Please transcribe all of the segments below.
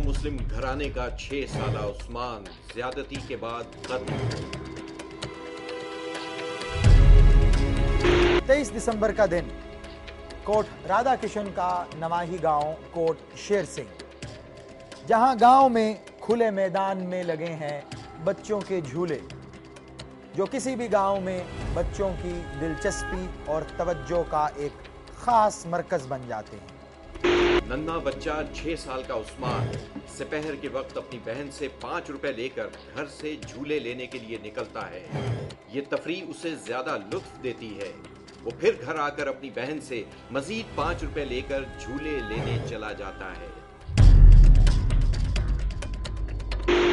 मुस्लिम घराने का 6 साला उस्मान ज्यादती के बाद कत्ल। 23 दिसंबर का दिन, कोट राधा किशन का नवाही गांव कोट शेर सिंह, जहां गांव में खुले मैदान में लगे हैं बच्चों के झूले, जो किसी भी गांव में बच्चों की दिलचस्पी और तवज्जो का एक खास मरकज बन जाते हैं। नन्हा बच्चा 6 साल का उस्मान दोपहर के वक्त अपनी बहन से 5 रुपए लेकर घर से झूले लेने के लिए निकलता है। ये तफरीह उसे ज्यादा लुत्फ देती है। वो फिर घर आकर अपनी बहन से मजीद 5 रुपए लेकर झूले लेने चला जाता है।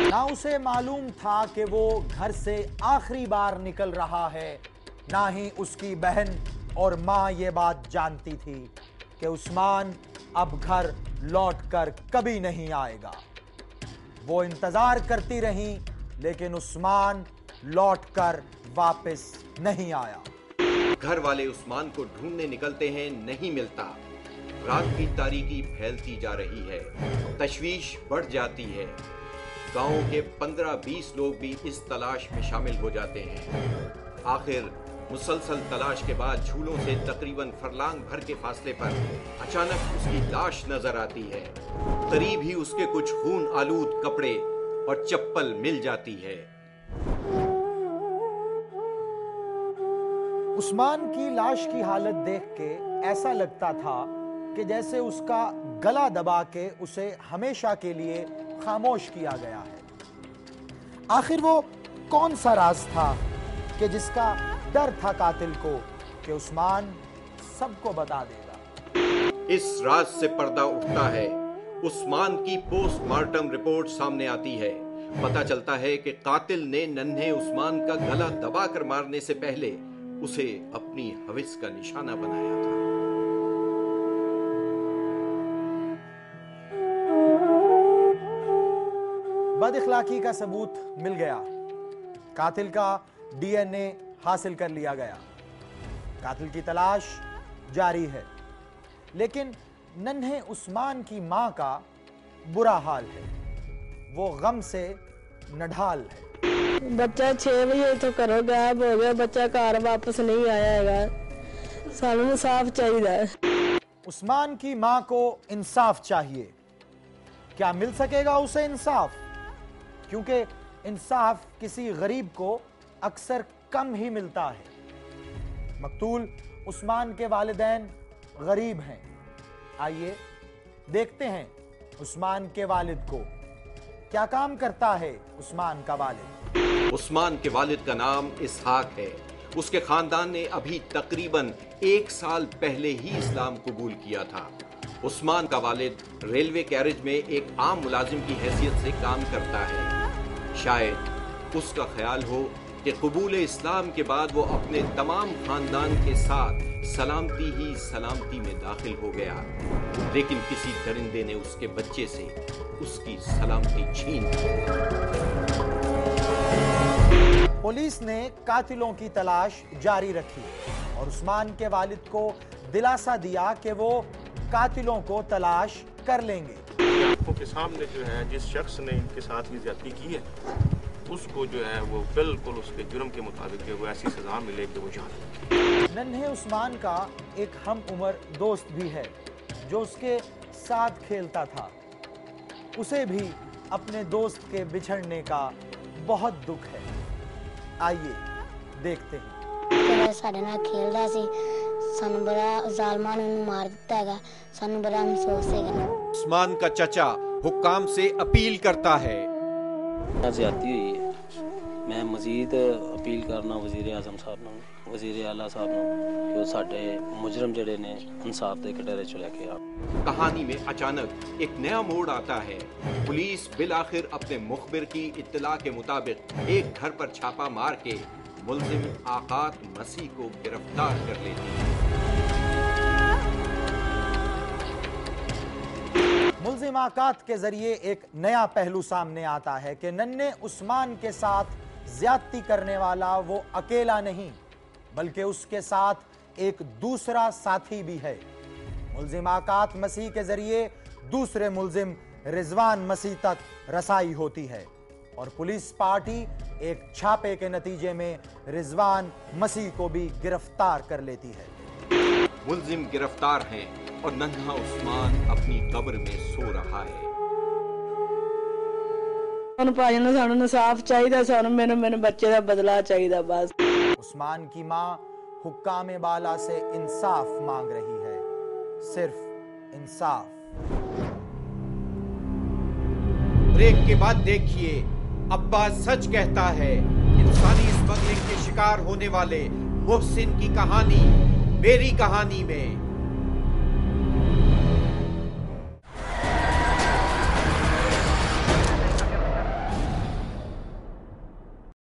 ना उसे मालूम था कि वो घर से आखिरी बार निकल रहा है, ना ही उसकी बहन और माँ ये बात जानती थी कि उस्मान अब घर लौटकर कभी नहीं आएगा। वो इंतजार करती रही, लेकिन उस्मान लौटकर वापस नहीं आया। घर वाले उस्मान को ढूंढने निकलते हैं, नहीं मिलता। रात की तारीकी फैलती जा रही है, तशवीश बढ़ जाती है। गांव के 15-20 लोग भी इस तलाश में शामिल हो जाते हैं। आखिर मुसलसल तलाश के बाद झूलों से तकरीबन फरलांग भर के फासले पर अचानक उसकी लाश नजर आती है। करीब ही उसके कुछ खून आलूद कपड़े और चप्पल मिल जाती है। उस्मान की लाश की हालत देख के ऐसा लगता था कि जैसे उसका गला दबा के उसे हमेशा के लिए खामोश किया गया है। आखिर वो कौन सा राज था कि जिसका डर था कातिल को कि उस्मान सबको बता देगा। इस राज से पर्दा उठता है। उस्मान की पोस्टमार्टम रिपोर्ट सामने आती है। पता चलता है कि कातिल ने नन्हे उस्मान का गला दबाकर मारने से पहले उसे अपनी हविस का निशाना बनाया था। बदइखलाकी का सबूत मिल गया। कातिल का डीएनए हासिल कर लिया गया। कातिल की तलाश जारी है, लेकिन नन्हे उस्मान की मां का बुरा हाल है। वो गम से नढाल है। बच्चा 6 बजे तो घरों गायब हो गया, बच्चा घर वापस नहीं आया है। सानू इंसाफ चाहिए। उस्मान की मां को इंसाफ चाहिए। क्या मिल सकेगा उसे इंसाफ? क्योंकि इंसाफ किसी गरीब को अक्सर कम ही मिलता है। मकतूल उस्मान के वालिदैन गरीब हैं। आइए देखते हैं उस्मान के वालिद को। क्या काम करता है उस्मान का वालिद? उस्मान के वालिद का नाम इसहाक है। उसके खानदान ने अभी तकरीबन 1 साल पहले ही इस्लाम कबूल किया था। उस्मान का वालिद रेलवे कैरेज में एक आम मुलाजिम की हैसियत से काम करता है। शायद उसका ख्याल हो कि कबूल इस्लाम के बाद वो अपने तमाम खानदान के साथ सलामती ही सलामती में दाखिल हो गया, लेकिन किसी दरिंदे ने उसके बच्चे से उसकी सलामती छीन ली। पुलिस ने कातिलों की तलाश जारी रखी और उस्मान के वालिद को दिलासा दिया कि वो कातिलों को तलाश कर लेंगे। आंखों के सामने जो है जिस शख्स ने इनके साथ ये ज्यादती की है, उसको जो है वो बिल्कुल उसके जुर्म के मुताबिक जो वो ऐसी सजा मिले कि वो जान। नन्हे उस्मान का एक हम उम्र दोस्त भी है जो उसके साथ खेलता था। उसे भी अपने दोस्त के बिछड़ने का बहुत दुख है। आइए देखते हैं। साडे नाल खेलदा सी, सानू बड़ा जालमां ने मार दिता है, सानू बड़ा अफसोस है। उस्मान का चचा हुक्काम से अपील करता है। ज्यादती हुई है। मैं मजीद अपील करना वजीर आजम साहब ਨੂੰ, वजीर आला साहब ਨੂੰ कि साडे मुजरम जड़े ने इंसाफ दे कटहरे च लेके आ। कहानी में अचानक एक नया मोड़ आता है। पुलिस बिलाखिर अपने मुखबिर की इत्तला के मुताबिक एक घर पर छापा मार के मुल्जिम आकात मसीह को गिरफ्तार कर लेती है। मुल्जिम आकात के जरिए एक नया पहलू सामने आता है कि नन्हे उस्मान के साथ ज्यादती करने वाला वो अकेला नहीं, बल्कि उसके साथ एक दूसरा साथी भी है। मुल्जिम आकात मसीह के जरिए दूसरे मुल्जिम रिजवान मसीह तक रसाई होती है और पुलिस पार्टी एक छापे के नतीजे में रिजवान मसीह को भी गिरफ्तार कर लेती है। मुल्जिम गिरफ्तार हैं और नन्हा उस्मान अपनी कब्र में सो रहा है। भाई ने सानू इंसाफ चाहिए, सानू मेरे बच्चे का बदला चाहिए बस। उस्मान की मां हुक्काम बाला से इंसाफ मांग रही है, सिर्फ इंसाफ। ब्रेक के बाद देखिए, अब्बास सच कहता है। इंसानी स्मगलिंग के शिकार होने वाले मुहसिन की कहानी मेरी कहानी में।